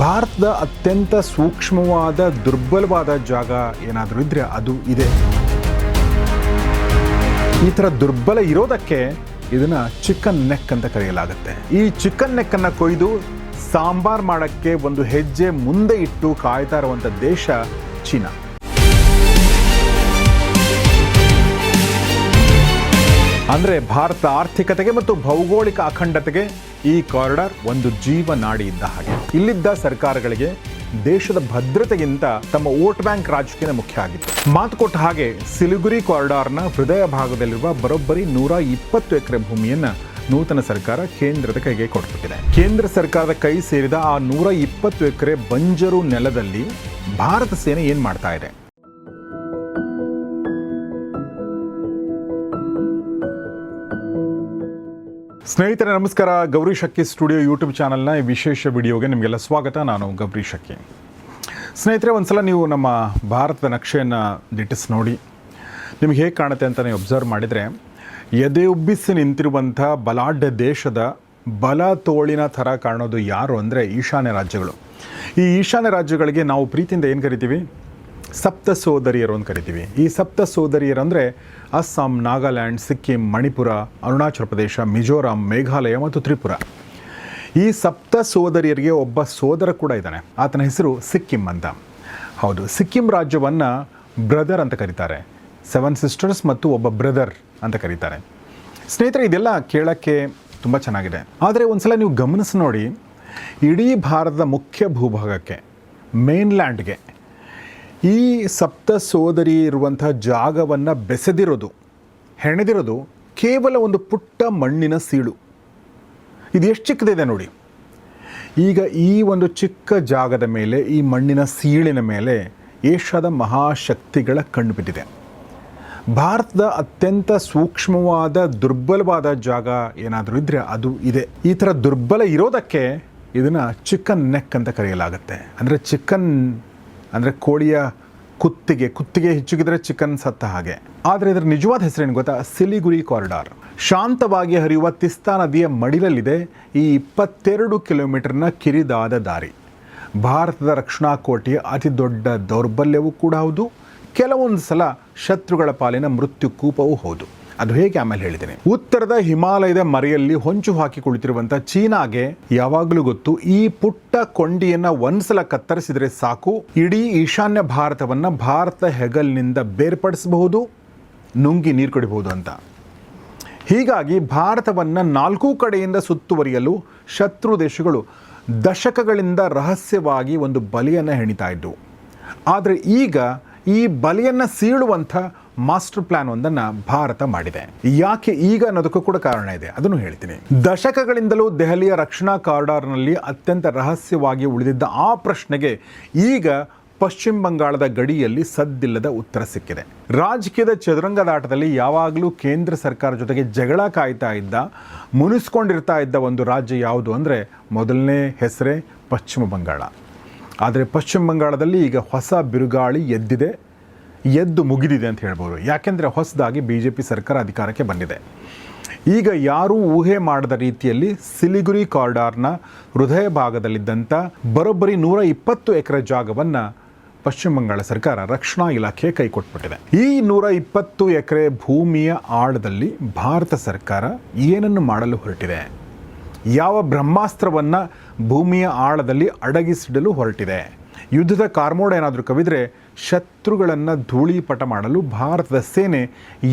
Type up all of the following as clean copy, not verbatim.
ಭಾರತದ ಅತ್ಯಂತ ಸೂಕ್ಷ್ಮವಾದ ದುರ್ಬಲವಾದ ಜಾಗ ಏನಾದರೂ ಇದ್ರೆ ಅದು ಇದೆ. ಈ ಥರ ದುರ್ಬಲ ಇರೋದಕ್ಕೆ ಇದನ್ನ ಚಿಕನ್ ನೆಕ್ ಅಂತ ಕರೆಯಲಾಗುತ್ತೆ. ಈ ಚಿಕನ್ ನೆಕ್ ಅನ್ನ ಕೊಯ್ದು ಸಾಂಬಾರ್ ಮಾಡಕ್ಕೆ ಒಂದು ಹೆಜ್ಜೆ ಮುಂದೆ ಇಟ್ಟು ಕಾಯ್ತಾ ಇರುವಂತ ದೇಶ ಚೀನಾ. ಅಂದ್ರೆ ಭಾರತ ಆರ್ಥಿಕತೆಗೆ ಮತ್ತು ಭೌಗೋಳಿಕ ಅಖಂಡತೆಗೆ ಈ ಕಾರಿಡಾರ್ ಒಂದು ಜೀವನಾಡಿ ಇದ್ದ ಹಾಗೆ. ಇಲ್ಲಿದ್ದ ಸರ್ಕಾರಗಳಿಗೆ ದೇಶದ ಭದ್ರತೆಗಿಂತ ತಮ್ಮ ವೋಟ್ ಬ್ಯಾಂಕ್ ರಾಜಕೀಯ ಮುಖ್ಯ ಆಗಿತ್ತು. ಮಾತು ಕೊಟ್ಟ ಹಾಗೆ ಸಿಲಿಗುರಿ ಕಾರಿಡಾರ್ನ ಹೃದಯ ಭಾಗದಲ್ಲಿರುವ ಬರೋಬ್ಬರಿ 120 ಎಕರೆ ಭೂಮಿಯನ್ನ ನೂತನ ಸರ್ಕಾರ ಕೇಂದ್ರದ ಕೈಗೆ ಕೊಟ್ಬಿಟ್ಟಿದೆ. ಕೇಂದ್ರ ಸರ್ಕಾರದ ಕೈ ಸೇರಿದ ಆ 120 ಎಕರೆ ಬಂಜರು ನೆಲದಲ್ಲಿ ಭಾರತ ಸೇನೆ ಏನ್ ಮಾಡ್ತಾ ಇದೆ? ಸ್ನೇಹಿತರೆ ನಮಸ್ಕಾರ. ಗೌರಿ ಶಕ್ಕಿ ಸ್ಟುಡಿಯೋ ಯೂಟ್ಯೂಬ್ ಚಾನಲ್ನ ಈ ವಿಶೇಷ ವಿಡಿಯೋಗೆ ನಿಮಗೆಲ್ಲ ಸ್ವಾಗತ. ನಾನು ಗೌರಿ ಶಕ್ಕಿ. ಸ್ನೇಹಿತರೆ, ಒಂದ್ಸಲ ನೀವು ನಮ್ಮ ಭಾರತದ ನಕ್ಷೆಯನ್ನು ದಿಟ್ಟಿಸಿ ನೋಡಿ. ನಿಮಗೆ ಹೇಗೆ ಕಾಣುತ್ತೆ ಅಂತ ನೀವು ಅಬ್ಸರ್ವ್ ಮಾಡಿದರೆ, ಎದೆ ಉಬ್ಬಿಸಿ ನಿಂತಿರುವಂಥ ಬಲಾಢ್ಯ ದೇಶದ ಬಲ ತೋಳಿನ ಥರ ಕಾಣೋದು ಯಾರು ಅಂದರೆ ಈಶಾನ್ಯ ರಾಜ್ಯಗಳು. ಈ ಈಶಾನ್ಯ ರಾಜ್ಯಗಳಿಗೆ ನಾವು ಪ್ರೀತಿಯಿಂದ ಏನು ಕರಿತೀವಿ? ಸಪ್ತ ಸೋದರಿಯರು ಅಂತ ಕರಿತೀವಿ. ಈ ಸಪ್ತ ಸೋದರಿಯರು ಅಂದರೆ ಅಸ್ಸಾಂ, ನಾಗಾಲ್ಯಾಂಡ್, ಸಿಕ್ಕಿಂ, ಮಣಿಪುರ, ಅರುಣಾಚಲ ಪ್ರದೇಶ, ಮಿಜೋರಾಂ, ಮೇಘಾಲಯ ಮತ್ತು ತ್ರಿಪುರ. ಈ ಸಪ್ತ ಸೋದರಿಯರಿಗೆ ಒಬ್ಬ ಸೋದರ ಕೂಡ ಇದ್ದಾನೆ. ಆತನ ಹೆಸರು ಸಿಕ್ಕಿಂ ಅಂತ. ಹೌದು, ಸಿಕ್ಕಿಂ ರಾಜ್ಯವನ್ನು ಬ್ರದರ್ ಅಂತ ಕರೀತಾರೆ. 7 ಸಿಸ್ಟರ್ಸ್ ಮತ್ತು ಒಬ್ಬ ಬ್ರದರ್ ಅಂತ ಕರೀತಾರೆ. ಸ್ನೇಹಿತರೆ, ಇದೆಲ್ಲ ಕೇಳೋಕ್ಕೆ ತುಂಬ ಚೆನ್ನಾಗಿದೆ. ಆದರೆ ಒಂದ್ಸಲ ನೀವು ಗಮನಿಸಿ ನೋಡಿ, ಇಡೀ ಭಾರತದ ಮುಖ್ಯ ಭೂಭಾಗಕ್ಕೆ, ಮೇನ್ಲ್ಯಾಂಡ್ಗೆ ಈ ಸಪ್ತ ಸೋದರಿ ಇರುವಂಥ ಜಾಗವನ್ನು ಬೆಸೆದಿರೋದು, ಹೆಣೆದಿರೋದು ಕೇವಲ ಒಂದು ಪುಟ್ಟ ಮಣ್ಣಿನ ಸೀಳು. ಇದು ಎಷ್ಟು ಚಿಕ್ಕದಿದೆ ನೋಡಿ. ಈಗ ಈ ಒಂದು ಚಿಕ್ಕ ಜಾಗದ ಮೇಲೆ, ಈ ಮಣ್ಣಿನ ಸೀಳಿನ ಮೇಲೆ ಏಷ್ಯಾದ ಮಹಾಶಕ್ತಿಗಳ ಕಣ್ಣು ಬಿದ್ದಿದೆ. ಭಾರತದ ಅತ್ಯಂತ ಸೂಕ್ಷ್ಮವಾದ ದುರ್ಬಲವಾದ ಜಾಗ ಏನಾದರೂ ಇದ್ದರೆ ಅದು ಇದೆ. ಈ ಥರ ದುರ್ಬಲ ಇರೋದಕ್ಕೆ ಇದನ್ನು ಚಿಕನ್ ನೆಕ್ ಅಂತ ಕರೆಯಲಾಗುತ್ತೆ. ಅಂದರೆ ಚಿಕನ್ ಅಂದರೆ ಕೋಳಿಯ ಕುತ್ತಿಗೆ ಹೆಚ್ಚಿಗಿದ್ರೆ ಚಿಕನ್ ಸತ್ತ ಹಾಗೆ. ಆದರೆ ಇದರ ನಿಜವಾದ ಹೆಸರೇನು ಗೊತ್ತಾ? ಸಿಲಿಗುರಿ ಕಾರಿಡಾರ್. ಶಾಂತವಾಗಿ ಹರಿಯುವ ತಿಸ್ತಾ ನದಿಯ ಮಡಿಲಲ್ಲಿದೆ ಈ 22 ಕಿಲೋಮೀಟರ್ನ ಕಿರಿದಾದ ದಾರಿ. ಭಾರತದ ರಕ್ಷಣಾ ಕೋಟೆಯ ಅತಿ ದೊಡ್ಡ ದೌರ್ಬಲ್ಯವೂ ಕೂಡ ಹೌದು, ಕೆಲವೊಂದು ಸಲ ಶತ್ರುಗಳ ಪಾಲಿನ ಮೃತ್ಯು ಕೂಪವೂ ಹೌದು. ಅದು ಹೇಗೆ ಆಮೇಲೆ ಹೇಳ್ತೀನಿ. ಉತ್ತರದ ಹಿಮಾಲಯದ ಮರೆಯಲ್ಲಿ ಹೊಂಚು ಹಾಕಿ ಕುಳಿತಿರುವಂಥ ಚೀನಾಗೆ ಯಾವಾಗಲೂ ಗೊತ್ತು, ಈ ಪುಟ್ಟ ಕೊಂಡಿಯನ್ನು ಒಂದ್ಸಲ ಕತ್ತರಿಸಿದರೆ ಸಾಕು, ಇಡೀ ಈಶಾನ್ಯ ಭಾರತವನ್ನು ಭಾರತ ಹೆಗಲಿನಿಂದ ಬೇರ್ಪಡಿಸಬಹುದು, ನುಂಗಿ ನೀರು ಕುಡಿಬಹುದು ಅಂತ. ಹೀಗಾಗಿ ಭಾರತವನ್ನು 4 ಕಡೆಯಿಂದ ಸುತ್ತುವರಿಯಲು ಶತ್ರು ದೇಶಗಳು ದಶಕಗಳಿಂದ ರಹಸ್ಯವಾಗಿ ಒಂದು ಬಲೆಯನ್ನು ಹೆಣಿತಾ ಇದ್ದವು. ಆದರೆ ಈಗ ಈ ಬಲೆಯನ್ನು ಸೀಳುವಂಥ ಮಾಸ್ಟರ್ ಪ್ಲಾನ್ ಒಂದನ್ನು ಭಾರತ ಮಾಡಿದೆ. ಯಾಕೆ ಈಗ ಅನ್ನೋದಕ್ಕೂ ಕೂಡ ಕಾರಣ ಇದೆ, ಅದನ್ನು ಹೇಳ್ತೀನಿ. ದಶಕಗಳಿಂದಲೂ ದೆಹಲಿಯ ರಕ್ಷಣಾ ಕಾರಿಡಾರ್ನಲ್ಲಿ ಅತ್ಯಂತ ರಹಸ್ಯವಾಗಿ ಉಳಿದಿದ್ದ ಆ ಪ್ರಶ್ನೆಗೆ ಈಗ ಪಶ್ಚಿಮ ಬಂಗಾಳದ ಗಡಿಯಲ್ಲಿ ಸದ್ದಿಲ್ಲದ ಉತ್ತರ ಸಿಕ್ಕಿದೆ. ರಾಜಕೀಯದ ಚದುರಂಗದಾಟದಲ್ಲಿ ಯಾವಾಗಲೂ ಕೇಂದ್ರ ಸರ್ಕಾರ ಜೊತೆಗೆ ಜಗಳ ಕಾಯ್ತಾ ಇದ್ದ, ಮುನಿಸ್ಕೊಂಡಿರ್ತಾ ಇದ್ದ ಒಂದು ರಾಜ್ಯ ಯಾವುದು ಅಂದರೆ ಮೊದಲನೇ ಹೆಸರೇ ಪಶ್ಚಿಮ ಬಂಗಾಳ. ಆದರೆ ಪಶ್ಚಿಮ ಬಂಗಾಳದಲ್ಲಿ ಈಗ ಹೊಸ ಬಿರುಗಾಳಿ ಎದ್ದು ಮುಗಿದಿದೆ ಅಂತ ಹೇಳ್ಬೋದು. ಯಾಕೆಂದರೆ ಹೊಸದಾಗಿ BJP ಸರ್ಕಾರ ಅಧಿಕಾರಕ್ಕೆ ಬಂದಿದೆ. ಈಗ ಯಾರೂ ಊಹೆ ಮಾಡದ ರೀತಿಯಲ್ಲಿ ಸಿಲಿಗುರಿ ಕಾರಿಡಾರ್ನ ಹೃದಯ ಭಾಗದಲ್ಲಿದ್ದಂಥ ಬರೋಬ್ಬರಿ 120 ಎಕರೆ ಜಾಗವನ್ನು ಪಶ್ಚಿಮ ಬಂಗಾಳ ಸರ್ಕಾರ ರಕ್ಷಣಾ ಇಲಾಖೆ ಕೈಕೊಟ್ಬಿಟ್ಟಿದೆ. ಈ 120 ಎಕರೆ ಭೂಮಿಯ ಆಳದಲ್ಲಿ ಭಾರತ ಸರ್ಕಾರ ಏನನ್ನು ಮಾಡಲು ಹೊರಟಿದೆ? ಯಾವ ಬ್ರಹ್ಮಾಸ್ತ್ರವನ್ನು ಭೂಮಿಯ ಆಳದಲ್ಲಿ ಅಡಗಿಸಿಡಲು ಹೊರಟಿದೆ? ಯುದ್ಧದ ಕಾರ್ಮೋಡ ಏನಾದರೂ ಕವಿದ್ರೆ ಶತ್ರುಗಳನ್ನು ಧೂಳೀಪಟ ಮಾಡಲು ಭಾರತದ ಸೇನೆ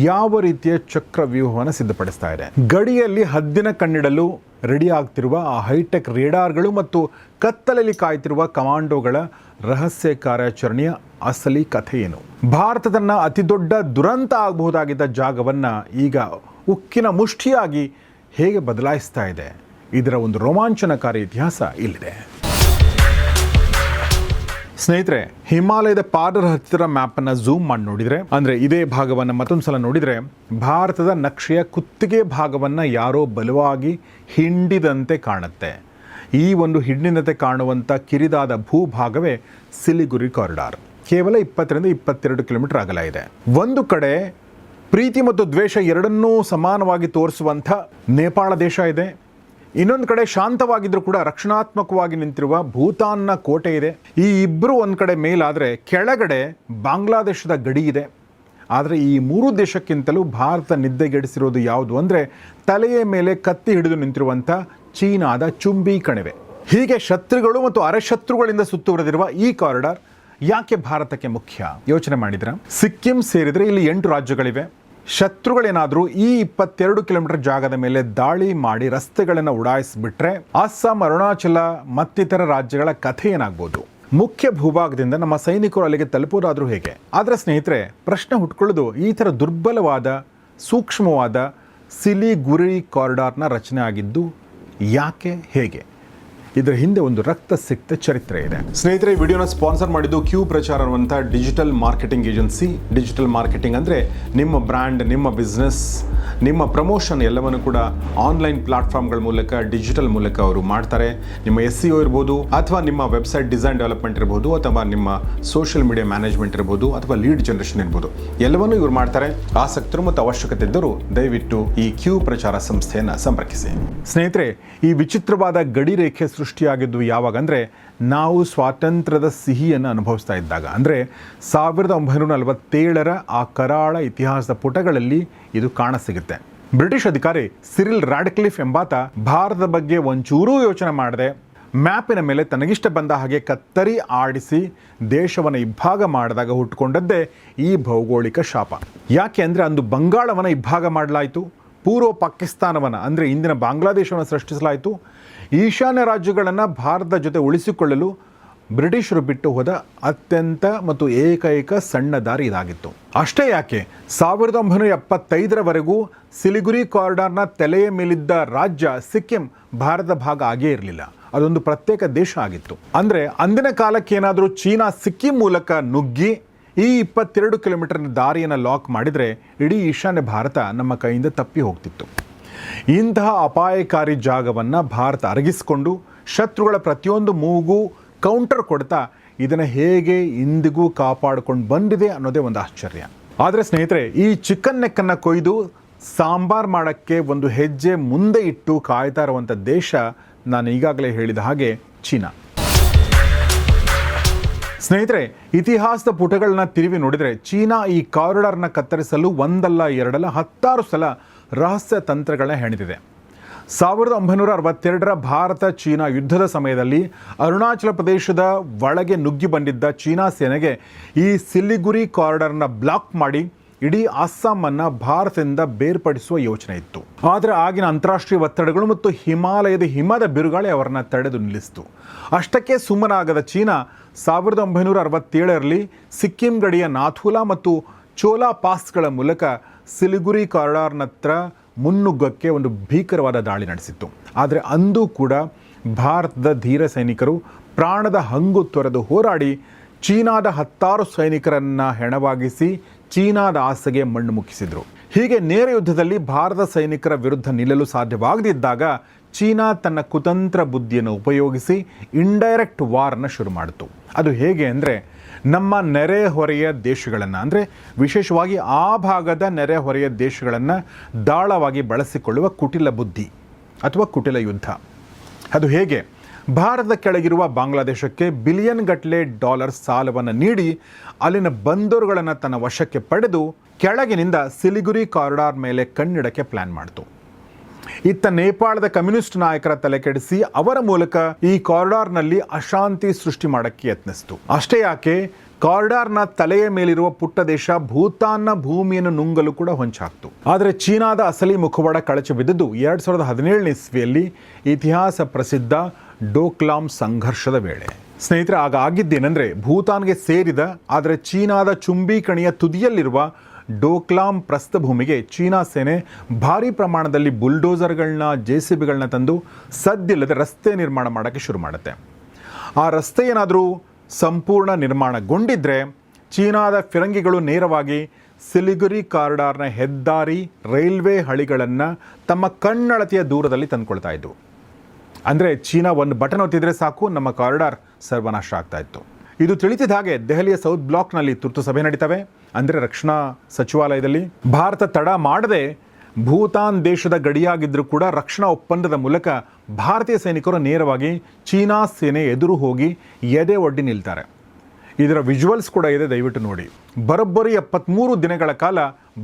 ಯಾವ ರೀತಿಯ ಚಕ್ರವ್ಯೂಹವನ್ನು ಸಿದ್ಧಪಡಿಸ್ತಾ ಇದೆ? ಗಡಿಯಲ್ಲಿ ಹದ್ದಿನ ಕಣ್ಣಿಡಲು ರೆಡಿ ಆಗ್ತಿರುವ ಆ ಹೈಟೆಕ್ ರೇಡಾರ್ಗಳು ಮತ್ತು ಕತ್ತಲಲ್ಲಿ ಕಾಯ್ತಿರುವ ಕಮಾಂಡೋಗಳ ರಹಸ್ಯ ಕಾರ್ಯಾಚರಣೆಯ ಅಸಲಿ ಕಥೆ ಏನು? ಭಾರತದನ್ನ ಅತಿ ದೊಡ್ಡ ದುರಂತ ಆಗಬಹುದಾಗಿದ್ದ ಜಾಗವನ್ನು ಈಗ ಉಕ್ಕಿನ ಮುಷ್ಟಿಯಾಗಿ ಹೇಗೆ ಬದಲಾಯಿಸ್ತಾ ಇದೆ? ಇದರ ಒಂದು ರೋಮಾಂಚನಕಾರಿ ಇತಿಹಾಸ ಇಲ್ಲಿದೆ. ಸ್ನೇಹಿತರೆ, ಹಿಮಾಲಯದ ಪಾದರ ಹತ್ತಿರ ಮ್ಯಾಪನ್ನು ಝೂಮ್ ಮಾಡಿ ನೋಡಿದರೆ, ಅಂದರೆ ಇದೇ ಭಾಗವನ್ನು ಮತ್ತೊಂದು ಸಲ ನೋಡಿದರೆ, ಭಾರತದ ನಕ್ಷೆಯ ಕುತ್ತಿಗೆ ಭಾಗವನ್ನು ಯಾರೋ ಬಲವಾಗಿ ಹಿಂಡಿದಂತೆ ಕಾಣುತ್ತೆ. ಈ ಒಂದು ಹಿಂಡಿನಂತೆ ಕಾಣುವಂಥ ಕಿರಿದಾದ ಭೂಭಾಗವೇ ಸಿಲಿಗುರಿ ಕಾರಿಡಾರ್. ಕೇವಲ 20-22 ಕಿಲೋಮೀಟರ್ ಅಗಲ ಇದೆ. ಒಂದು ಕಡೆ ಪ್ರೀತಿ ಮತ್ತು ದ್ವೇಷ ಎರಡನ್ನೂ ಸಮಾನವಾಗಿ ತೋರಿಸುವಂಥ ನೇಪಾಳ ದೇಶ ಇದೆ. ಇನ್ನೊಂದು ಕಡೆ ಶಾಂತವಾಗಿದ್ರೂ ಕೂಡ ರಕ್ಷಣಾತ್ಮಕವಾಗಿ ನಿಂತಿರುವ ಭೂತಾನ್ನ ಕೋಟೆ ಇದೆ. ಈ ಇಬ್ಬರು ಒಂದು ಕಡೆ ಮೇಲಾದರೆ ಕೆಳಗಡೆ ಬಾಂಗ್ಲಾದೇಶದ ಗಡಿ ಇದೆ. ಆದರೆ ಈ ಮೂರು ದೇಶಕ್ಕಿಂತಲೂ ಭಾರತ ನಿದ್ದೆಗೆಡಿಸಿರೋದು ಯಾವುದು ಅಂದರೆ ತಲೆಯ ಮೇಲೆ ಕತ್ತಿ ಹಿಡಿದು ನಿಂತಿರುವಂಥ ಚೀನಾದ ಚುಂಬಿ ಕಣಿವೆ. ಹೀಗೆ ಶತ್ರುಗಳು ಮತ್ತು ಅರೆಶತ್ರುಗಳಿಂದ ಸುತ್ತುವರೆದಿರುವ ಈ ಕಾರಿಡಾರ್ ಯಾಕೆ ಭಾರತಕ್ಕೆ ಮುಖ್ಯ ಯೋಚನೆ ಮಾಡಿದ್ರ? ಸಿಕ್ಕಿಂ ಸೇರಿದರೆ ಇಲ್ಲಿ 8 ರಾಜ್ಯಗಳಿವೆ. ಶತ್ರುಗಳೇನಾದರೂ ಈ 22 ಕಿಲೋಮೀಟರ್ ಜಾಗದ ಮೇಲೆ ದಾಳಿ ಮಾಡಿ ರಸ್ತೆಗಳನ್ನು ಉಡಾಯಿಸಿಬಿಟ್ರೆ ಅಸ್ಸಾಂ, ಅರುಣಾಚಲ ಮತ್ತಿತರ ರಾಜ್ಯಗಳ ಕಥೆ ಏನಾಗ್ಬೋದು? ಮುಖ್ಯ ಭೂಭಾಗದಿಂದ ನಮ್ಮ ಸೈನಿಕರು ಅಲ್ಲಿಗೆ ತಲುಪೋದಾದರೂ ಹೇಗೆ? ಆದರೆ ಸ್ನೇಹಿತರೆ, ಪ್ರಶ್ನೆ ಹುಟ್ಕೊಳ್ಳೋದು ಈ ಥರ ದುರ್ಬಲವಾದ ಸೂಕ್ಷ್ಮವಾದ ಸಿಲಿಗುರಿ ಕಾರಿಡಾರ್ನ ರಚನೆ ಆಗಿದ್ದು ಯಾಕೆ, ಹೇಗೆ? ಇದರ ಹಿಂದೆ ಒಂದು ರಕ್ತಸಿಕ್ತ ಚರಿತ್ರೆ ಇದೆ. ಸ್ನೇಹಿತರೆ, ಈ ವಿಡಿಯೋನ ಸ್ಪಾನ್ಸರ್ ಮಾಡಿದ್ದು ಕ್ಯೂ ಪ್ರಚಾರ ಅನ್ನುವಂಥ digital marketing agency. Digital marketing ಅಂದರೆ ನಿಮ್ಮ ಬ್ರ್ಯಾಂಡ್, ನಿಮ್ಮ ಬಿಸ್ನೆಸ್, ನಿಮ್ಮ ಪ್ರಮೋಷನ್ ಎಲ್ಲವನ್ನು ಕೂಡ ಆನ್ಲೈನ್ ಪ್ಲಾಟ್ಫಾರ್ಮ್ಗಳ ಮೂಲಕ, ಡಿಜಿಟಲ್ ಮೂಲಕ ಅವರು ಮಾಡ್ತಾರೆ. ನಿಮ್ಮ SEO ಇರ್ಬೋದು, ಅಥವಾ ನಿಮ್ಮ ವೆಬ್ಸೈಟ್ ಡಿಸೈನ್ ಡೆವಲಪ್ಮೆಂಟ್ ಇರ್ಬೋದು, ಅಥವಾ ನಿಮ್ಮ ಸೋಷಿಯಲ್ ಮೀಡಿಯಾ ಮ್ಯಾನೇಜ್ಮೆಂಟ್ ಇರ್ಬೋದು, ಅಥವಾ ಲೀಡ್ ಜನರೇಷನ್ ಇರ್ಬೋದು, ಎಲ್ಲವನ್ನೂ ಇವರು ಮಾಡ್ತಾರೆ. ಆಸಕ್ತರು ಮತ್ತು ಅವಶ್ಯಕತೆ ಇದ್ದರೂ ದಯವಿಟ್ಟು ಈ ಕ್ಯೂ ಪ್ರಚಾರ ಸಂಸ್ಥೆಯನ್ನು ಸಂಪರ್ಕಿಸಿ. ಸ್ನೇಹಿತರೆ, ಈ ವಿಚಿತ್ರವಾದ ಗಡಿ ರೇಖೆ ಸೃಷ್ಟಿಯಾಗಿದ್ದು ಯಾವಾಗ ಅಂದರೆ ನಾವು ಸ್ವಾತಂತ್ರ್ಯದ ಸಿಹಿಯನ್ನು ಅನುಭವಿಸ್ತಾ ಇದ್ದಾಗ, ಅಂದರೆ 1947ರ ಆ ಕರಾಳ ಇತಿಹಾಸದ ಪುಟಗಳಲ್ಲಿ ಇದು ಕಾಣಸಿಗುತ್ತೆ. ಬ್ರಿಟಿಷ್ ಅಧಿಕಾರಿ ಸಿರಿಲ್ ರಾಡ್ಕ್ಲಿಫ್ ಎಂಬಾತ ಭಾರತದ ಬಗ್ಗೆ ಒಂಚೂರೂ ಯೋಚನೆ ಮಾಡದೆ ಮ್ಯಾಪಿನ ಮೇಲೆ ತನಗಿಷ್ಟ ಬಂದ ಹಾಗೆ ಕತ್ತರಿ ಆಡಿಸಿ ದೇಶವನ್ನು ಇಬ್ಬಾಗ ಮಾಡಿದಾಗ ಹುಟ್ಟುಕೊಂಡದ್ದೇ ಈ ಭೌಗೋಳಿಕ ಶಾಪ. ಯಾಕೆ ಅಂದರೆ ಅಂದು ಬಂಗಾಳವನ್ನು ಇಬ್ಬಾಗ ಮಾಡಲಾಯಿತು, ಪೂರ್ವ ಪಾಕಿಸ್ತಾನವನ್ನು ಅಂದರೆ ಇಂದಿನ ಬಾಂಗ್ಲಾದೇಶವನ್ನು ಸೃಷ್ಟಿಸಲಾಯಿತು. ಈಶಾನ್ಯ ರಾಜ್ಯಗಳನ್ನು ಭಾರತದ ಜೊತೆ ಉಳಿಸಿಕೊಳ್ಳಲು ಬ್ರಿಟಿಷರು ಬಿಟ್ಟು ಹೋದ ಅತ್ಯಂತ ಮತ್ತು ಏಕೈಕ ಸಣ್ಣ ದಾರಿ ಇದಾಗಿತ್ತು. ಅಷ್ಟೇ ಯಾಕೆ, 1975ರವರೆಗೂ ಸಿಲಿಗುರಿ ಕಾರಿಡಾರ್ನ ತಲೆಯ ಮೇಲಿದ್ದ ರಾಜ್ಯ ಸಿಕ್ಕಿಂ ಭಾರತ ಭಾಗ ಆಗೇ ಇರಲಿಲ್ಲ. ಅದೊಂದು ಪ್ರತ್ಯೇಕ ದೇಶ ಆಗಿತ್ತು. ಅಂದರೆ ಅಂದಿನ ಕಾಲಕ್ಕೆ ಏನಾದರೂ ಚೀನಾ ಸಿಕ್ಕಿಂ ಮೂಲಕ ನುಗ್ಗಿ ಈ 22 ಕಿಲೋಮೀಟರ್ ದಾರಿಯನ್ನು ಲಾಕ್ ಮಾಡಿದರೆ ಇಡೀ ಈಶಾನ್ಯ ಭಾರತ ನಮ್ಮ ಕೈಯಿಂದ ತಪ್ಪಿ ಹೋಗ್ತಿತ್ತು. ಇಂತಹ ಅಪಾಯಕಾರಿ ಜಾಗವನ್ನು ಭಾರತ ಅರಗಿಸಿಕೊಂಡು ಶತ್ರುಗಳ ಪ್ರತಿಯೊಂದು ಮೂಗು ಕೌಂಟರ್ ಕೊಡ್ತಾ ಇದನ್ನು ಹೇಗೆ ಇಂದಿಗೂ ಕಾಪಾಡಿಕೊಂಡು ಬಂದಿದೆ ಅನ್ನೋದೇ ಒಂದು ಆಶ್ಚರ್ಯ. ಆದರೆ ಸ್ನೇಹಿತರೆ, ಈ ಚಿಕನ್ ನೆಕ್ಕನ್ನು ಕೊಯ್ದು ಸಾಂಬಾರ್ ಮಾಡೋಕ್ಕೆ ಒಂದು ಹೆಜ್ಜೆ ಮುಂದೆ ಇಟ್ಟು ಕಾಯ್ತಾ ಇರುವಂಥ ದೇಶ ನಾನು ಈಗಾಗಲೇ ಹೇಳಿದ ಹಾಗೆ ಚೀನಾ. ಸ್ನೇಹಿತರೆ, ಇತಿಹಾಸದ ಪುಟಗಳನ್ನ ತಿರುವಿ ನೋಡಿದರೆ ಚೀನಾ ಈ ಕಾರಿಡಾರ್ನ ಕತ್ತರಿಸಲು ಒಂದಲ್ಲ ಎರಡಲ್ಲ 10 ಸಲ ರಹಸ್ಯ ತಂತ್ರಗಳನ್ನ ಹೆಣೆದಿದೆ. 1962ರ ಭಾರತ ಚೀನಾ ಯುದ್ಧದ ಸಮಯದಲ್ಲಿ ಅರುಣಾಚಲ ಪ್ರದೇಶದ ಒಳಗೆ ನುಗ್ಗಿ ಬಂದಿದ್ದ ಚೀನಾ ಸೇನೆಗೆ ಈ ಸಿಲಿಗುರಿ ಕಾರಿಡಾರ್ನ ಬ್ಲಾಕ್ ಮಾಡಿ ಇಡೀ ಅಸ್ಸಾಮನ್ನು ಭಾರತದಿಂದ ಬೇರ್ಪಡಿಸುವ ಯೋಚನೆ ಇತ್ತು. ಆದರೆ ಆಗಿನ ಅಂತಾರಾಷ್ಟ್ರೀಯ ಒತ್ತಡಗಳು ಮತ್ತು ಹಿಮಾಲಯದ ಹಿಮದ ಬಿರುಗಾಳಿ ಅವರನ್ನ ತಡೆದು ನಿಲ್ಲಿಸಿತು. ಅಷ್ಟಕ್ಕೆ ಸುಮ್ಮನಾಗದ ಚೀನಾ 1967ರಲ್ಲಿ ಸಿಕ್ಕಿಂ ಗಡಿಯ ನಾಥೂಲಾ ಮತ್ತು ಚೋಲಾ ಪಾಸ್ಗಳ ಮೂಲಕ ಸಿಲಿಗುರಿ ಕಾರಿಡಾರ್ನತ್ರ ಮುನ್ನುಗ್ಗಕ್ಕೆ ಒಂದು ಭೀಕರವಾದ ದಾಳಿ ನಡೆಸಿತ್ತು. ಆದರೆ ಅಂದೂ ಕೂಡ ಭಾರತದ ಧೀರ ಸೈನಿಕರು ಪ್ರಾಣದ ಹಂಗು ತೊರೆದು ಹೋರಾಡಿ ಚೀನಾದ 10 ಸೈನಿಕರನ್ನು ಹೆಣವಾಗಿಸಿ ಚೀನಾದ ಆಸೆಗೆ ಮಣ್ಣು ಮುಕ್ಕಿಸಿದರು. ಹೀಗೆ ನೇರ ಯುದ್ಧದಲ್ಲಿ ಭಾರತ ಸೈನಿಕರ ವಿರುದ್ಧ ನಿಲ್ಲಲು ಸಾಧ್ಯವಾಗದಿದ್ದಾಗ ಚೀನಾ ತನ್ನ ಕುತಂತ್ರ ಬುದ್ಧಿಯನ್ನು ಉಪಯೋಗಿಸಿ ಇಂಡೈರೆಕ್ಟ್ ವಾರ್ನ ಶುರು ಮಾಡಿತು. ಅದು ಹೇಗೆ ಅಂದರೆ, ನಮ್ಮ ನೆರೆಹೊರೆಯ ದೇಶಗಳನ್ನು, ಅಂದರೆ ವಿಶೇಷವಾಗಿ ಆ ಭಾಗದ ನೆರೆಹೊರೆಯ ದೇಶಗಳನ್ನು ದಾಳವಾಗಿ ಬಳಸಿಕೊಳ್ಳುವ ಕುಟಿಲ ಬುದ್ಧಿ ಅಥವಾ ಕುಟಿಲ ಯುದ್ಧ. ಅದು ಹೇಗೆ? ಭಾರತದ ಕೆಳಗಿರುವ ಬಾಂಗ್ಲಾದೇಶಕ್ಕೆ ಬಿಲಿಯನ್ ಗಟ್ಟಲೆ ಡಾಲರ್ ಸಾಲವನ್ನು ನೀಡಿ ಅಲ್ಲಿನ ಬಂದರುಗಳನ್ನು ತನ್ನ ವಶಕ್ಕೆ ಪಡೆದು ಕೆಳಗಿನಿಂದ ಸಿಲಿಗುರಿ ಕಾರಿಡಾರ್ ಮೇಲೆ ಕಣ್ಣಿಡಕ್ಕೆ ಪ್ಲಾನ್ ಮಾಡಿತು. ಇತ್ತ ನೇಪಾಳದ ಕಮ್ಯುನಿಸ್ಟ್ ನಾಯಕರ ತಲೆ ಕೆಡಿಸಿ ಅವರ ಮೂಲಕ ಈ ಕಾರಿಡಾರ್ನಲ್ಲಿ ಅಶಾಂತಿ ಸೃಷ್ಟಿ ಮಾಡಕ್ಕೆ ಯತ್ನಿಸಿತು. ಅಷ್ಟೇ ಯಾಕೆ, ಕಾರಿಡಾರ್ನ ತಲೆಯ ಮೇಲಿರುವ ಪುಟ್ಟ ದೇಶ ಭೂತಾನ್ನ ಭೂಮಿಯನ್ನು ನುಂಗಲು ಕೂಡ ಹೊಂಚಾಕ್ತು. ಆದರೆ ಚೀನಾದ ಅಸಲಿ ಮುಖವಾಡ ಕಳಚಿ ಬಿದ್ದದ್ದು 2017ನೇ ಇಸ್ವಿಯಲ್ಲಿ ಇತಿಹಾಸ ಪ್ರಸಿದ್ಧ ಡೋಕ್ಲಾಮ್ ಸಂಘರ್ಷದ ವೇಳೆ. ಸ್ನೇಹಿತರೆ, ಆಗ ಆಗಿದ್ದೇನೆಂದರೆ, ಭೂತಾನ್ಗೆ ಸೇರಿದ ಆದರೆ ಚೀನಾದ ಚುಂಬಿ ಕಣಿಯ ತುದಿಯಲ್ಲಿರುವ ಡೋಕ್ಲಾಮ್ ಪ್ರಸ್ಥಭೂಮಿಗೆ ಚೀನಾ ಸೇನೆ ಭಾರಿ ಪ್ರಮಾಣದಲ್ಲಿ ಬುಲ್ಡೋಸರ್ಗಳನ್ನ, JCBಗಳನ್ನ ತಂದು ಸದ್ದಿಲ್ಲದೆ ರಸ್ತೆ ನಿರ್ಮಾಣ ಮಾಡೋಕ್ಕೆ ಶುರು ಮಾಡುತ್ತೆ. ಆ ರಸ್ತೆ ಏನಾದರೂ ಸಂಪೂರ್ಣ ನಿರ್ಮಾಣಗೊಂಡಿದ್ದರೆ ಚೀನಾದ ಫಿರಂಗಿಗಳು ನೇರವಾಗಿ ಸಿಲಿಗುರಿ ಕಾರಿಡಾರ್ನ ಹೆದ್ದಾರಿ, ರೈಲ್ವೆ ಹಳಿಗಳನ್ನು ತಮ್ಮ ಕಣ್ಣಳತೆಯ ದೂರದಲ್ಲಿ ತಂದುಕೊಳ್ತಾ ಇದ್ವು. ಅಂದರೆ ಚೀನಾ ಒಂದು ಬಟನ್ ಒತ್ತಿದ್ರೆ ಸಾಕು, ನಮ್ಮ ಕಾರಿಡಾರ್ ಸರ್ವನಾಶ ಆಗ್ತಾ ಇತ್ತು. ಇದು ತಿಳಿತಿದ್ದ ಹಾಗೆ ದೆಹಲಿಯ ಸೌತ್ ಬ್ಲಾಕ್ನಲ್ಲಿ ತುರ್ತು ಸಭೆ ನಡೀತವೆ. ಅಂದರೆ ರಕ್ಷಣಾ ಸಚಿವಾಲಯದಲ್ಲಿ ಭಾರತ ತಡ ಮಾಡದೆ ಭೂತಾನ್ ದೇಶದ ಗಡಿಯಾಗಿದ್ದರೂ ಕೂಡ ರಕ್ಷಣಾ ಒಪ್ಪಂದದ ಮೂಲಕ ಭಾರತೀಯ ಸೈನಿಕರು ನೇರವಾಗಿ ಚೀನಾ ಸೇನೆ ಎದುರು ಹೋಗಿ ಎದೆ ಒಡ್ಡಿ ನಿಲ್ತಾರೆ. ಇದರ ವಿಜುವಲ್ಸ್ ಕೂಡ ಇದೆ, ದಯವಿಟ್ಟು ನೋಡಿ. ಬರೋಬ್ಬರಿ 73 ದಿನಗಳ ಕಾಲ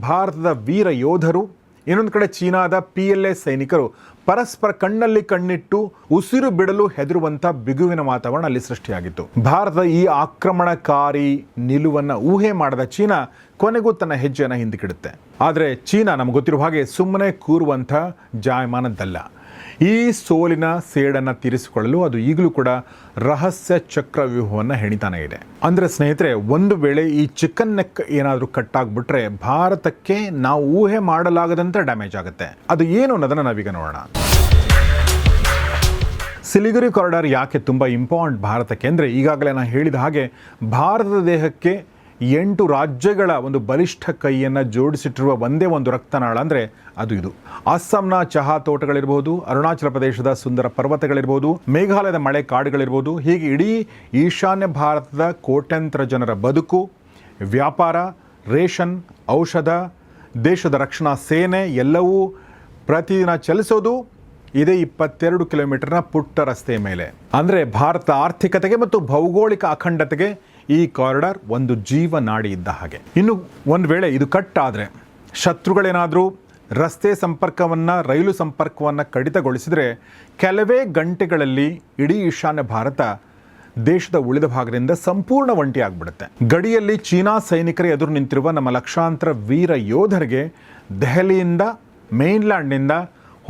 ಭಾರತದ ವೀರ ಯೋಧರು, ಇನ್ನೊಂದು ಕಡೆ ಚೀನಾದ PLA ಸೈನಿಕರು ಪರಸ್ಪರ ಕಣ್ಣಲ್ಲಿ ಕಣ್ಣಿಟ್ಟು ಉಸಿರು ಬಿಡಲು ಹೆದರುವಂಥ ಬಿಗುವಿನ ವಾತಾವರಣ ಅಲ್ಲಿ ಸೃಷ್ಟಿಯಾಗಿತ್ತು. ಭಾರತದ ಈ ಆಕ್ರಮಣಕಾರಿ ನಿಲುವನ್ನು ಊಹೆ ಮಾಡದ ಚೀನಾ ಕೊನೆಗೂ ತನ್ನ ಹೆಜ್ಜೆಯನ್ನು ಹಿಂದಕ್ಕಿಡುತ್ತೆ. ಆದರೆ ಚೀನಾ ನಮಗೆ ಗೊತ್ತಿರುವ ಹಾಗೆ ಸುಮ್ಮನೆ ಕೂರುವಂಥ ಜಾಯಮಾನದ್ದಲ್ಲ. ಈ ಸೋಲಿನ ಸೇಡನ್ನು ತೀರಿಸಿಕೊಳ್ಳಲು ಅದು ಈಗಲೂ ಕೂಡ ರಹಸ್ಯ ಚಕ್ರವ್ಯೂಹವನ್ನು ಹೆಣಿತಾನೆ ಇದೆ. ಅಂದರೆ ಸ್ನೇಹಿತರೆ, ಒಂದು ವೇಳೆ ಈ ಚಿಕನ್ ನೆಕ್ ಏನಾದರೂ ಕಟ್ಟಾಗ್ಬಿಟ್ರೆ ಭಾರತಕ್ಕೆ ನಾವು ಊಹೆ ಮಾಡಲಾಗದಂತೆ ಡ್ಯಾಮೇಜ್ ಆಗುತ್ತೆ. ಅದು ಏನು ಅನ್ನೋದನ್ನು ನಾವೀಗ ನೋಡೋಣ. ಸಿಲಿಗುರಿ ಕಾರಿಡಾರ್ ಯಾಕೆ ತುಂಬ ಇಂಪಾರ್ಟೆಂಟ್ ಭಾರತಕ್ಕೆ ಅಂದರೆ, ಈಗಾಗಲೇ ನಾನು ಹೇಳಿದ ಹಾಗೆ ಭಾರತದ ದೇಹಕ್ಕೆ 8 ರಾಜ್ಯಗಳ ಒಂದು ಬಲಿಷ್ಠ ಕೈಯನ್ನು ಜೋಡಿಸಿಟ್ಟಿರುವ ಒಂದೇ ಒಂದು ರಕ್ತನಾಳ ಅಂದರೆ ಅದು ಇದು. ಅಸ್ಸಾಂನ ಚಹಾ ತೋಟಗಳಿರ್ಬೋದು, ಅರುಣಾಚಲ ಪ್ರದೇಶದ ಸುಂದರ ಪರ್ವತಗಳಿರ್ಬೋದು, ಮೇಘಾಲಯದ ಮಳೆ ಕಾಡುಗಳಿರ್ಬೋದು, ಹೀಗೆ ಇಡೀ ಈಶಾನ್ಯ ಭಾರತದ ಕೋಟ್ಯಂತರ ಜನರ ಬದುಕು, ವ್ಯಾಪಾರ, ರೇಷನ್, ಔಷಧ, ದೇಶದ ರಕ್ಷಣಾ ಸೇನೆ ಎಲ್ಲವೂ ಪ್ರತಿದಿನ ಚಲಿಸೋದು ಇದೇ 22 ಕಿಲೋಮೀಟರ್ನ ಪುಟ್ಟ ರಸ್ತೆ ಮೇಲೆ. ಅಂದರೆ ಭಾರತ ಆರ್ಥಿಕತೆಗೆ ಮತ್ತು ಭೌಗೋಳಿಕ ಅಖಂಡತೆಗೆ ಈ ಕಾರಿಡಾರ್ ಒಂದು ಜೀವನಾಡಿ ಇದ್ದ ಹಾಗೆ. ಇನ್ನು ಒಂದು ವೇಳೆ ಇದು ಕಟ್ ಆದರೆ ಶತ್ರುಗಳೇನಾದರೂ ರಸ್ತೆ ಸಂಪರ್ಕವನ್ನು, ರೈಲು ಸಂಪರ್ಕವನ್ನು ಕಡಿತಗೊಳಿಸಿದರೆ ಕೆಲವೇ ಗಂಟೆಗಳಲ್ಲಿ ಇಡೀ ಈಶಾನ್ಯ ಭಾರತ ದೇಶದ ಉಳಿದ ಭಾಗದಿಂದ ಸಂಪೂರ್ಣ ಒಂಟಿ ಆಗಿಬಿಡುತ್ತೆ. ಗಡಿಯಲ್ಲಿ ಚೀನಾ ಸೈನಿಕರ ಎದುರು ನಿಂತಿರುವ ನಮ್ಮ ಲಕ್ಷಾಂತರ ವೀರ ಯೋಧರಿಗೆ ದೆಹಲಿಯಿಂದ, ಮೇನ್ಲ್ಯಾಂಡ್ನಿಂದ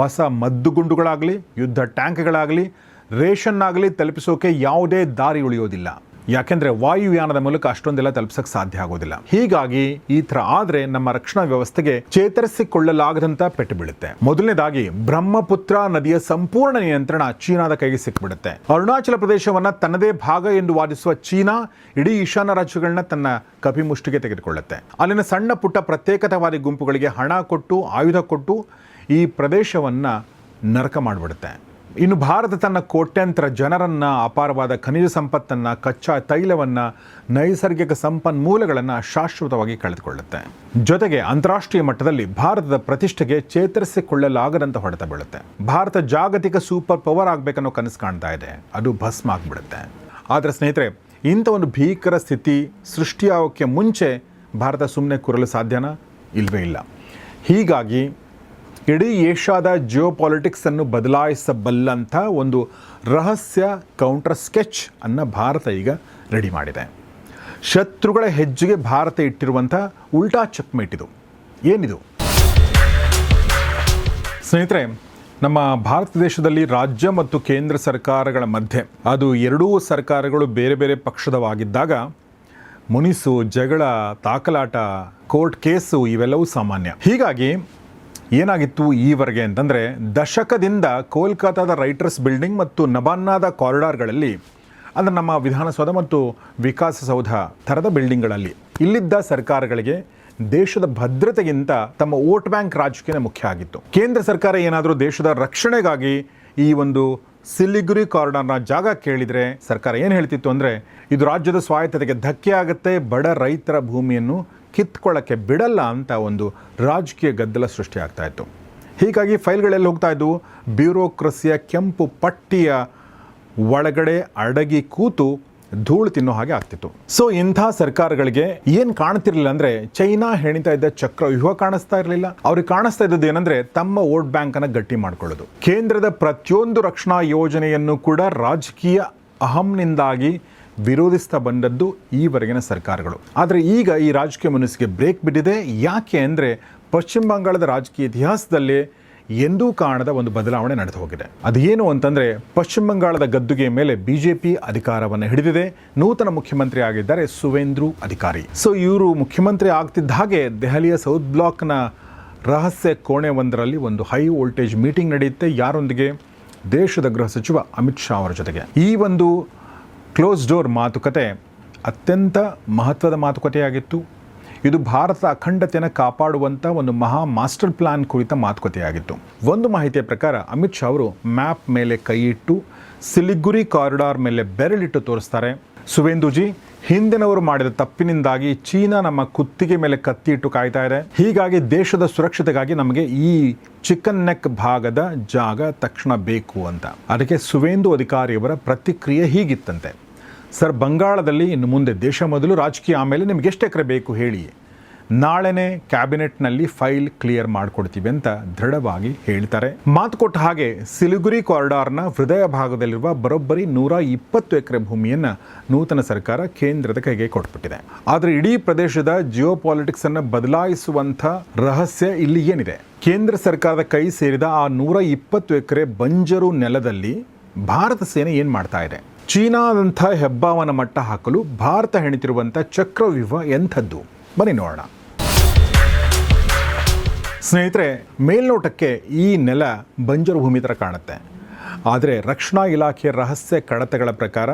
ಹೊಸ ಮದ್ದುಗುಂಡುಗಳಾಗಲಿ, ಯುದ್ಧ ಟ್ಯಾಂಕ್ಗಳಾಗಲಿ, ರೇಷನ್ ಆಗಲಿ ತಲುಪಿಸೋಕೆ ಯಾವುದೇ ದಾರಿ ಉಳಿಯೋದಿಲ್ಲ. ಯಾಕೆಂದರೆ ವಾಯುಯಾನದ ಮೂಲಕ ಅಷ್ಟೊಂದೆಲ್ಲ ತಲುಪಿಸೋಕೆ ಸಾಧ್ಯ ಆಗೋದಿಲ್ಲ. ಹೀಗಾಗಿ ಈ ಥರ ಆದರೆ ನಮ್ಮ ರಕ್ಷಣಾ ವ್ಯವಸ್ಥೆಗೆ ಚೇತರಿಸಿಕೊಳ್ಳಲಾಗದಂಥ ಪೆಟ್ಟು ಬೀಳುತ್ತೆ. ಮೊದಲನೇದಾಗಿ ಬ್ರಹ್ಮಪುತ್ರ ನದಿಯ ಸಂಪೂರ್ಣ ನಿಯಂತ್ರಣ ಚೀನಾದ ಕೈಗೆ ಸಿಕ್ಬಿಡುತ್ತೆ. ಅರುಣಾಚಲ ಪ್ರದೇಶವನ್ನು ತನ್ನದೇ ಭಾಗ ಎಂದು ವಾದಿಸುವ ಚೀನಾ ಇಡೀ ಈಶಾನ್ಯ ರಾಜ್ಯಗಳನ್ನ ತನ್ನ ಕಪಿಮುಷ್ಟಿಗೆ ತೆಗೆದುಕೊಳ್ಳುತ್ತೆ. ಅಲ್ಲಿನ ಸಣ್ಣ ಪುಟ್ಟ ಪ್ರತ್ಯೇಕತಾವಾದಿ ಗುಂಪುಗಳಿಗೆ ಹಣ ಕೊಟ್ಟು, ಆಯುಧ ಕೊಟ್ಟು ಈ ಪ್ರದೇಶವನ್ನು ನರಕ ಮಾಡಿಬಿಡುತ್ತೆ. ಇನ್ನು ಭಾರತ ತನ್ನ ಕೋಟ್ಯಂತರ ಜನರನ್ನು, ಅಪಾರವಾದ ಖನಿಜ ಸಂಪತ್ತನ್ನು, ಕಚ್ಚಾ ತೈಲವನ್ನು, ನೈಸರ್ಗಿಕ ಸಂಪನ್ಮೂಲಗಳನ್ನು ಶಾಶ್ವತವಾಗಿ ಕಳೆದುಕೊಳ್ಳುತ್ತೆ. ಜೊತೆಗೆ ಅಂತಾರಾಷ್ಟ್ರೀಯ ಮಟ್ಟದಲ್ಲಿ ಭಾರತದ ಪ್ರತಿಷ್ಠೆಗೆ ಚೇತರಿಸಿಕೊಳ್ಳಲಾಗದಂಥ ಹೊಡೆತ ಬೀಳುತ್ತೆ. ಭಾರತ ಜಾಗತಿಕ ಸೂಪರ್ ಪವರ್ ಆಗಬೇಕನ್ನೋ ಕನಸು ಕಾಣ್ತಾ ಇದೆ, ಅದು ಭಸ್ಮ ಆಗಿಬಿಡುತ್ತೆ. ಆದರೆ ಸ್ನೇಹಿತರೆ, ಇಂಥ ಒಂದು ಭೀಕರ ಸ್ಥಿತಿ ಸೃಷ್ಟಿಯಾಗೋಕ್ಕೆ ಮುಂಚೆ ಭಾರತ ಸುಮ್ಮನೆ ಕೂರಲು ಸಾಧ್ಯನಾ? ಇಲ್ಲವೇ ಇಲ್ಲ. ಹೀಗಾಗಿ ಇಡೀ ಏಷ್ಯಾದ ಜಿಯೋಪಾಲಿಟಿಕ್ಸನ್ನು ಬದಲಾಯಿಸಬಲ್ಲಂಥ ಒಂದು ರಹಸ್ಯ ಕೌಂಟರ್ ಸ್ಕೆಚ್ ಅನ್ನು ಭಾರತ ಈಗ ರೆಡಿ ಮಾಡಿದೆ. ಶತ್ರುಗಳ ಹೆಜ್ಜೆಗೆ ಭಾರತ ಇಟ್ಟಿರುವಂಥ ಉಲ್ಟಾ ಚೆಕ್ಮೇಟ್ ಇದು. ಏನಿದು ಸ್ನೇಹಿತರೆ? ನಮ್ಮ ಭಾರತ ದೇಶದಲ್ಲಿ ರಾಜ್ಯ ಮತ್ತು ಕೇಂದ್ರ ಸರ್ಕಾರಗಳ ಮಧ್ಯೆ, ಅದು ಎರಡೂ ಸರ್ಕಾರಗಳು ಬೇರೆ ಬೇರೆ ಪಕ್ಷದವಾಗಿದ್ದಾಗ ಮುನಿಸು, ಜಗಳ, ತಾಕಲಾಟ, ಕೋರ್ಟ್ ಕೇಸು ಇವೆಲ್ಲವೂ ಸಾಮಾನ್ಯ. ಹೀಗಾಗಿ ಏನಾಗಿತ್ತು ಈವರೆಗೆ ಅಂತಂದರೆ, ದಶಕದಿಂದ ಕೋಲ್ಕತ್ತಾದ ರೈಟರ್ಸ್ ಬಿಲ್ಡಿಂಗ್ ಮತ್ತು ನಬಾನ್ನಾದ ಕಾರಿಡಾರ್ಗಳಲ್ಲಿ, ಅಂದರೆ ನಮ್ಮ ವಿಧಾನಸೌಧ ಮತ್ತು ವಿಕಾಸಸೌಧ ಥರದ ಬಿಲ್ಡಿಂಗ್ಗಳಲ್ಲಿ ಇಲ್ಲಿದ್ದ ಸರ್ಕಾರಗಳಿಗೆ ದೇಶದ ಭದ್ರತೆಗಿಂತ ತಮ್ಮ ವೋಟ್ ಬ್ಯಾಂಕ್ ರಾಜಕೀಯ ಮುಖ್ಯ ಆಗಿತ್ತು. ಕೇಂದ್ರ ಸರ್ಕಾರ ಏನಾದರೂ ದೇಶದ ರಕ್ಷಣೆಗಾಗಿ ಈ ಒಂದು ಸಿಲಿಗುರಿ ಕಾರಿಡಾರ್ನ ಜಾಗ ಕೇಳಿದರೆ ಸರ್ಕಾರ ಏನು ಹೇಳ್ತಿತ್ತು ಅಂದರೆ, ಇದು ರಾಜ್ಯದ ಸ್ವಾಯತ್ತತೆಗೆ ಧಕ್ಕೆ ಆಗುತ್ತೆ, ಬಡ ರೈತರ ಭೂಮಿಯನ್ನು ಕಿತ್ಕೊಳ್ಳೋಕ್ಕೆ ಬಿಡಲ್ಲ ಅಂತ ಒಂದು ರಾಜಕೀಯ ಗದ್ದಲ ಸೃಷ್ಟಿ ಆಗ್ತಾ ಇತ್ತು. ಹೀಗಾಗಿ ಫೈಲ್ಗಳೆಲ್ಲ ಹೋಗ್ತಾ ಇದ್ವು, ಬ್ಯೂರೋಕ್ರಸಿಯ ಕೆಂಪು ಪಟ್ಟಿಯ ಒಳಗಡೆ ಅಡಗಿ ಕೂತು ಧೂಳು ತಿನ್ನೋ ಹಾಗೆ ಆಗ್ತಿತ್ತು. ಸೊ ಇಂಥ ಸರ್ಕಾರಗಳಿಗೆ ಏನು ಕಾಣ್ತಿರ್ಲಿಲ್ಲ ಅಂದರೆ, ಚೈನಾ ಹೆಣಿತಾ ಇದ್ದ ಚಕ್ರವ್ಯೂಹ ಕಾಣಿಸ್ತಾ ಇರಲಿಲ್ಲ. ಅವ್ರಿಗೆ ಕಾಣಿಸ್ತಾ ಇದ್ದದ್ದು ಏನಂದರೆ, ತಮ್ಮ ವೋಟ್ ಬ್ಯಾಂಕನ್ನು ಗಟ್ಟಿ ಮಾಡ್ಕೊಳ್ಳೋದು. ಕೇಂದ್ರದ ಪ್ರತಿಯೊಂದು ರಕ್ಷಣಾ ಯೋಜನೆಯನ್ನು ಕೂಡ ರಾಜಕೀಯ ಅಹಂನಿಂದಾಗಿ ವಿರೋಧಿಸ್ತಾ ಬಂದದ್ದು ಈವರೆಗಿನ ಸರ್ಕಾರಗಳು. ಆದರೆ ಈಗ ಈ ರಾಜಕೀಯ ಮುನಿಸಿಗೆ ಬ್ರೇಕ್ ಬಿದ್ದಿದೆ. ಯಾಕೆ ಅಂದರೆ, ಪಶ್ಚಿಮ ಬಂಗಾಳದ ರಾಜಕೀಯ ಇತಿಹಾಸದಲ್ಲೇ ಎಂದೂ ಕಾಣದ ಒಂದು ಬದಲಾವಣೆ ನಡೆದು ಹೋಗಿದೆ. ಅದೇನು ಅಂತಂದರೆ, ಪಶ್ಚಿಮ ಬಂಗಾಳದ ಗದ್ದುಗೆ ಮೇಲೆ BJP ಅಧಿಕಾರವನ್ನು ಹಿಡಿದಿದೆ. ನೂತನ ಮುಖ್ಯಮಂತ್ರಿ ಆಗಿದ್ದಾರೆ ಸುವೇಂದು ಅಧಿಕಾರಿ. ಸೊ ಇವರು ಮುಖ್ಯಮಂತ್ರಿ ಆಗ್ತಿದ್ದ ಹಾಗೆ ದೆಹಲಿಯ ಸೌತ್ ಬ್ಲಾಕ್ನ ರಹಸ್ಯ ಕೋಣೆ ಒಂದರಲ್ಲಿ ಒಂದು ಹೈ ವೋಲ್ಟೇಜ್ ಮೀಟಿಂಗ್ ನಡೆಯುತ್ತೆ. ಯಾರೊಂದಿಗೆ? ದೇಶದ ಗೃಹ ಸಚಿವ ಅಮಿತ್ ಶಾ ಅವರ ಜೊತೆಗೆ. ಈ ಒಂದು ಕ್ಲೋಸ್ ಡೋರ್ ಮಾತುಕತೆ ಅತ್ಯಂತ ಮಹತ್ವದ ಮಾತುಕತೆಯಾಗಿತ್ತು. ಇದು ಭಾರತದ ಅಖಂಡತೆಯನ್ನು ಕಾಪಾಡುವಂಥ ಒಂದು ಮಹಾ ಮಾಸ್ಟರ್ ಪ್ಲಾನ್ ಕುರಿತ ಮಾತುಕತೆಯಾಗಿತ್ತು. ಒಂದು ಮಾಹಿತಿಯ ಪ್ರಕಾರ ಅಮಿತ್ ಶಾ ಅವರು ಮ್ಯಾಪ್ ಮೇಲೆ ಕೈ ಇಟ್ಟು ಸಿಲಿಗುರಿ ಕಾರಿಡಾರ್ ಮೇಲೆ ಬೆರಳಿಟ್ಟು ತೋರಿಸ್ತಾರೆ. ಸುವೇಂದುಜಿ, ಹಿಂದಿನವರು ಮಾಡಿದ ತಪ್ಪಿನಿಂದಾಗಿ ಚೀನಾ ನಮ್ಮ ಕುತ್ತಿಗೆ ಮೇಲೆ ಕತ್ತಿ ಇಟ್ಟು ಕಾಯ್ತಾ ಇದೆ. ಹೀಗಾಗಿ ದೇಶದ ಸುರಕ್ಷತೆಗಾಗಿ ನಮಗೆ ಈ ಚಿಕನ್ ನೆಕ್ ಭಾಗದ ಜಾಗ ತಕ್ಷಣ ಬೇಕು ಅಂತ. ಅದಕ್ಕೆ ಸುವೇಂದು ಅಧಿಕಾರಿಯವರ ಪ್ರತಿಕ್ರಿಯೆ ಹೀಗಿತ್ತಂತೆ: ಸರ್, ಬಂಗಾಳದಲ್ಲಿ ಇನ್ನು ಮುಂದೆ ದೇಶ ಮೊದಲು, ರಾಜಕೀಯ ಆಮೇಲೆ, ನಿಮ್ಗೆ ಎಷ್ಟು ಎಕರೆ ಬೇಕು ಹೇಳಿ, ನಾಳೆನೇ ಕ್ಯಾಬಿನೆಟ್ನಲ್ಲಿ ಫೈಲ್ ಕ್ಲಿಯರ್ ಮಾಡಿಕೊಡ್ತೀವಿ ಅಂತ ದೃಢವಾಗಿ ಹೇಳ್ತಾರೆ. ಮಾತು ಕೊಟ್ಟ ಹಾಗೆ ಸಿಲಿಗುರಿ ಕಾರಿಡಾರ್ನ ಹೃದಯ ಭಾಗದಲ್ಲಿರುವ ಬರೋಬ್ಬರಿ 120 ಎಕರೆ ಭೂಮಿಯನ್ನು ನೂತನ ಸರ್ಕಾರ ಕೇಂದ್ರದ ಕೈಗೆ ಕೊಟ್ಬಿಟ್ಟಿದೆ. ಆದರೆ ಇಡೀ ಪ್ರದೇಶದ ಜಿಯೋಪಾಲಿಟಿಕ್ಸ್ ಅನ್ನು ಬದಲಾಯಿಸುವಂಥ ರಹಸ್ಯ ಇಲ್ಲಿ ಏನಿದೆ? ಕೇಂದ್ರ ಸರ್ಕಾರದ ಕೈ ಸೇರಿದ ಆ 120 ಎಕರೆ ಬಂಜರು ನೆಲದಲ್ಲಿ ಭಾರತ ಸೇನೆ ಏನು ಮಾಡ್ತಾ ಇದೆ? ಚೀನಾದಂಥ ಹೆಬ್ಬಾವನ ಮಟ್ಟ ಹಾಕಲು ಭಾರತ ಹೆಣಿತಿರುವಂಥ ಚಕ್ರವ್ಯೂಹ ಎಂಥದ್ದು? ಬನ್ನಿ ನೋಡೋಣ. ಸ್ನೇಹಿತರೆ, ಮೇಲ್ನೋಟಕ್ಕೆ ಈ ನೆಲ ಬಂಜರು ಭೂಮಿ ಥರ ಕಾಣುತ್ತೆ. ಆದರೆ ರಕ್ಷಣಾ ಇಲಾಖೆಯ ರಹಸ್ಯ ಕಡತಗಳ ಪ್ರಕಾರ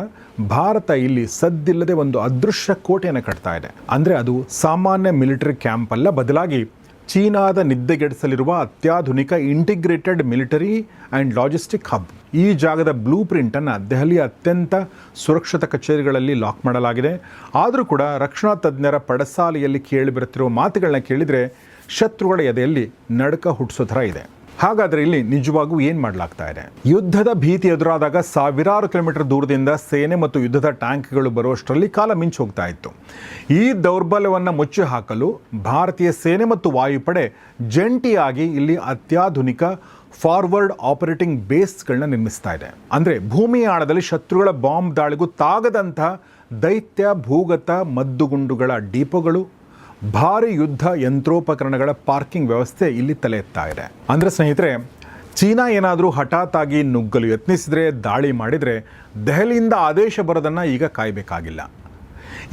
ಭಾರತ ಇಲ್ಲಿ ಸದ್ದಿಲ್ಲದೆ ಒಂದು ಅದೃಶ್ಯ ಕೋಟೆಯನ್ನು ಕಟ್ತಾ ಇದೆ. ಅಂದರೆ ಅದು ಸಾಮಾನ್ಯ ಮಿಲಿಟರಿ ಕ್ಯಾಂಪ್ ಅಲ್ಲ, ಬದಲಾಗಿ ಚೀನಾದ ನಿದ್ದೆಗೆಡಿಸಲಿರುವ ಅತ್ಯಾಧುನಿಕ integrated military and logistic hub. ಈ ಜಾಗದ ಬ್ಲೂ ಪ್ರಿಂಟನ್ನು ದೆಹಲಿಯ ಅತ್ಯಂತ ಸುರಕ್ಷಿತ ಕಚೇರಿಗಳಲ್ಲಿ ಲಾಕ್ ಮಾಡಲಾಗಿದೆ. ಆದರೂ ಕೂಡ ರಕ್ಷಣಾ ತಜ್ಞರ ಪಡಸಾಲೆಯಲ್ಲಿ ಕೇಳಿಬರುತ್ತಿರುವ ಮಾತುಗಳನ್ನ ಕೇಳಿದರೆ ಶತ್ರುಗಳ ಎದೆಯಲ್ಲಿ ನಡುಕ ಹುಟ್ಟಿಸೋ ಥರ ಇದೆ. ಹಾಗಾದರೆ ಇಲ್ಲಿ ನಿಜವಾಗೂ ಏನು ಮಾಡಲಾಗ್ತಾ ಇದೆ? ಯುದ್ಧದ ಭೀತಿ ಎದುರಾದಾಗ ಸಾವಿರಾರು ಕಿಲೋಮೀಟರ್ ದೂರದಿಂದ ಸೇನೆ ಮತ್ತು ಯುದ್ಧದ ಟ್ಯಾಂಕ್ಗಳು ಬರುವಷ್ಟರಲ್ಲಿ ಕಾಲ ಮಿಂಚು ಹೋಗ್ತಾ ಇತ್ತು. ಈ ದೌರ್ಬಲ್ಯವನ್ನು ಮುಚ್ಚಿ ಹಾಕಲು ಭಾರತೀಯ ಸೇನೆ ಮತ್ತು ವಾಯುಪಡೆ ಜಂಟಿಯಾಗಿ ಇಲ್ಲಿ ಅತ್ಯಾಧುನಿಕ ಫಾರ್ವರ್ಡ್ ಆಪರೇಟಿಂಗ್ ಬೇಸ್ಗಳನ್ನ ನಿರ್ಮಿಸ್ತಾ ಇದೆ. ಅಂದರೆ ಭೂಮಿಯ ಆಳದಲ್ಲಿ ಶತ್ರುಗಳ ಬಾಂಬ್ ದಾಳಿಗೂ ತಾಗದಂಥ ದೈತ್ಯ ಭೂಗತ ಮದ್ದುಗುಂಡುಗಳ ಡಿಪೋಗಳು, ಭಾರಿ ಯುದ್ಧ ಯಂತ್ರೋಪಕರಣಗಳ ಪಾರ್ಕಿಂಗ್ ವ್ಯವಸ್ಥೆ ಇಲ್ಲಿ ತಲೆ ಎತ್ತಾ ಇದೆ. ಅಂದರೆ ಸ್ನೇಹಿತರೆ, ಚೀನಾ ಏನಾದರೂ ಹಠಾತ್ ಆಗಿ ನುಗ್ಗಲು ಯತ್ನಿಸಿದರೆ, ದಾಳಿ ಮಾಡಿದರೆ ದೆಹಲಿಯಿಂದ ಆದೇಶ ಬರೋದನ್ನು ಈಗ ಕಾಯಬೇಕಾಗಿಲ್ಲ.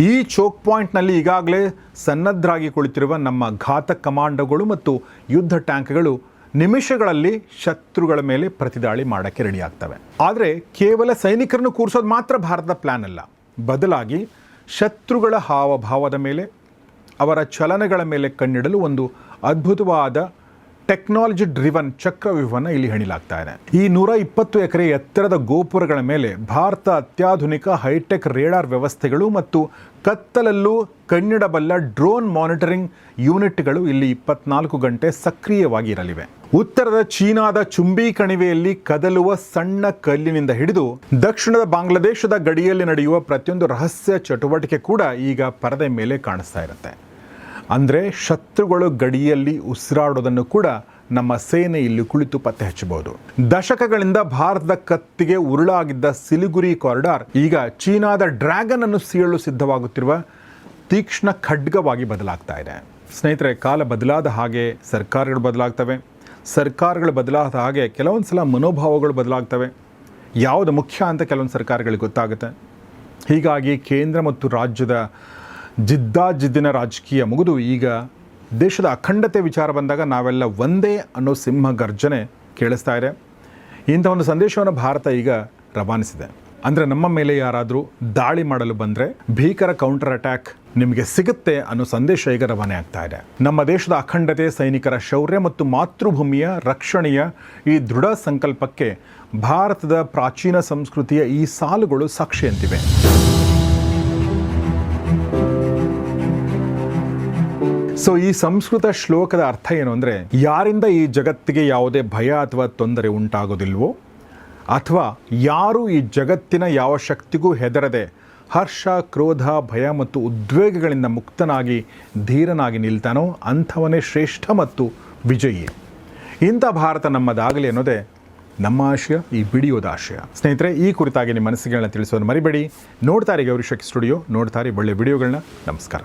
ಈ ಚೋಕ್ ಪಾಯಿಂಟ್ನಲ್ಲಿ ಈಗಾಗಲೇ ಸನ್ನದ್ಧರಾಗಿ ಕುಳಿತಿರುವ ನಮ್ಮ ಘಾತಕ ಕಮಾಂಡೋಗಳು ಮತ್ತು ಯುದ್ಧ ಟ್ಯಾಂಕ್ಗಳು ನಿಮಿಷಗಳಲ್ಲಿ ಶತ್ರುಗಳ ಮೇಲೆ ಪ್ರತಿದಾಳಿ ಮಾಡೋಕ್ಕೆ ರೆಡಿ ಆಗ್ತವೆ. ಆದರೆ ಕೇವಲ ಸೈನಿಕರನ್ನು ಕೂರಿಸೋದು ಮಾತ್ರ ಭಾರತದ ಪ್ಲ್ಯಾನ್ ಅಲ್ಲ. ಬದಲಾಗಿ ಶತ್ರುಗಳ ಹಾವಭಾವದ ಮೇಲೆ, ಅವರ ಚಲನೆಗಳ ಮೇಲೆ ಕಣ್ಣಿಡಲು ಒಂದು ಅದ್ಭುತವಾದ ಟೆಕ್ನಾಲಜಿ ಡ್ರಿವನ್ ಚಕ್ರವ್ಯೂಹವನ್ನು ಇಲ್ಲಿ ಹೆಣಿಲಾಗ್ತಾ ಇದೆ. ಈ 120 ಎಕರೆ ಎತ್ತರದ ಗೋಪುರಗಳ ಮೇಲೆ ಭಾರತ ಅತ್ಯಾಧುನಿಕ ಹೈಟೆಕ್ ರೇಡಾರ್ ವ್ಯವಸ್ಥೆಗಳು ಮತ್ತು ಕತ್ತಲಲ್ಲೂ ಕಣ್ಣಿಡಬಲ್ಲ ಡ್ರೋನ್ ಮಾನಿಟರಿಂಗ್ ಯೂನಿಟ್ಗಳು ಇಲ್ಲಿ 24 ಗಂಟೆ ಸಕ್ರಿಯವಾಗಿ ಇರಲಿವೆ. ಉತ್ತರದ ಚೀನಾದ ಚುಂಬಿ ಕಣಿವೆಯಲ್ಲಿ ಕದಲುವ ಸಣ್ಣ ಕಲ್ಲಿನಿಂದ ಹಿಡಿದು ದಕ್ಷಿಣದ ಬಾಂಗ್ಲಾದೇಶದ ಗಡಿಯಲ್ಲಿ ನಡೆಯುವ ಪ್ರತಿಯೊಂದು ರಹಸ್ಯ ಚಟುವಟಿಕೆ ಕೂಡ ಈಗ ಪರದೆ ಮೇಲೆ ಕಾಣಿಸ್ತಾ ಇರುತ್ತೆ. ಅಂದರೆ ಶತ್ರುಗಳು ಗಡಿಯಲ್ಲಿ ಉಸಿರಾಡೋದನ್ನು ಕೂಡ ನಮ್ಮ ಸೇನೆ ಇಲ್ಲಿ ಕುಳಿತು ಪತ್ತೆ ಹಚ್ಚಬಹುದು. ದಶಕಗಳಿಂದ ಭಾರತದ ಕತ್ತಿಗೆ ಉರುಳಾಗಿದ್ದ ಸಿಲಿಗುರಿ ಕಾರಿಡಾರ್ ಈಗ ಚೀನಾದ ಡ್ರ್ಯಾಗನ್ ಅನ್ನು ಸೀಳಲು ಸಿದ್ಧವಾಗುತ್ತಿರುವ ತೀಕ್ಷ್ಣ ಖಡ್ಗವಾಗಿ ಬದಲಾಗ್ತಾ ಇದೆ. ಸ್ನೇಹಿತರೆ, ಕಾಲ ಬದಲಾದ ಹಾಗೆ ಸರ್ಕಾರಗಳು ಬದಲಾಗ್ತವೆ. ಸರ್ಕಾರಗಳು ಬದಲಾದ ಹಾಗೆ ಕೆಲವೊಂದು ಸಲ ಮನೋಭಾವಗಳು ಬದಲಾಗ್ತವೆ. ಯಾವುದು ಮುಖ್ಯ ಅಂತ ಕೆಲವೊಂದು ಸರ್ಕಾರಗಳಿಗೆ ಗೊತ್ತಾಗುತ್ತೆ. ಹೀಗಾಗಿ ಕೇಂದ್ರ ಮತ್ತು ರಾಜ್ಯದ ಜಿದ್ದಾಜಿದ್ದಿನ ರಾಜಕೀಯ ಮುಗಿದು ಈಗ ದೇಶದ ಅಖಂಡತೆ ವಿಚಾರ ಬಂದಾಗ ನಾವೆಲ್ಲ ಒಂದೇ ಅನ್ನೋ ಸಿಂಹ ಗರ್ಜನೆ ಕೇಳಿಸ್ತಾ ಇದೆ. ಇಂಥ ಒಂದು ಸಂದೇಶವನ್ನು ಭಾರತ ಈಗ ರವಾನಿಸಿದೆ. ಅಂದರೆ ನಮ್ಮ ಮೇಲೆ ಯಾರಾದರೂ ದಾಳಿ ಮಾಡಲು ಬಂದರೆ ಭೀಕರ ಕೌಂಟರ್ ಅಟ್ಯಾಕ್ ನಿಮಗೆ ಸಿಗುತ್ತೆ ಅನ್ನೋ ಸಂದೇಶ ಈಗ ರವಾನೆ ಆಗ್ತಾ ಇದೆ. ನಮ್ಮ ದೇಶದ ಅಖಂಡತೆ, ಸೈನಿಕರ ಶೌರ್ಯ ಮತ್ತು ಮಾತೃಭೂಮಿಯ ರಕ್ಷಣೆಯ ಈ ದೃಢ ಸಂಕಲ್ಪಕ್ಕೆ ಭಾರತದ ಪ್ರಾಚೀನ ಸಂಸ್ಕೃತಿಯ ಈ ಸಾಲುಗಳು ಸಾಕ್ಷಿಯಂತಿವೆ. ಸೊ ಈ ಸಂಸ್ಕೃತ ಶ್ಲೋಕದ ಅರ್ಥ ಏನು ಅಂದರೆ, ಯಾರಿಂದ ಈ ಜಗತ್ತಿಗೆ ಯಾವುದೇ ಭಯ ಅಥವಾ ತೊಂದರೆ ಉಂಟಾಗೋದಿಲ್ವೋ, ಅಥವಾ ಯಾರು ಈ ಜಗತ್ತಿನ ಯಾವ ಶಕ್ತಿಗೂ ಹೆದರದೆ ಹರ್ಷ, ಕ್ರೋಧ, ಭಯ ಮತ್ತು ಉದ್ವೇಗಗಳಿಂದ ಮುಕ್ತನಾಗಿ ಧೀರನಾಗಿ ನಿಲ್ತಾನೋ ಅಂಥವನೇ ಶ್ರೇಷ್ಠ ಮತ್ತು ವಿಜಯಿ. ಇಂಥ ಭಾರತ ನಮ್ಮದಾಗಲಿ ಅನ್ನೋದೇ ನಮ್ಮ ಆಶಯ, ಈ ವಿಡಿಯೋದ ಆಶಯ. ಸ್ನೇಹಿತರೆ, ಈ ಕುರಿತಾಗಿ ನಿಮ್ಮ ಮನಸ್ಸಿಗೆಗಳನ್ನ ತಿಳಿಸೋದು ಮರಿಬೇಡಿ. ನೋಡ್ತಾರೆ ಗೌರಿ ಶಕ್ಕಿ ಸ್ಟುಡಿಯೋ, ನೋಡ್ತಾರೆ ಒಳ್ಳೆ ವಿಡಿಯೋಗಳನ್ನ. ನಮಸ್ಕಾರ.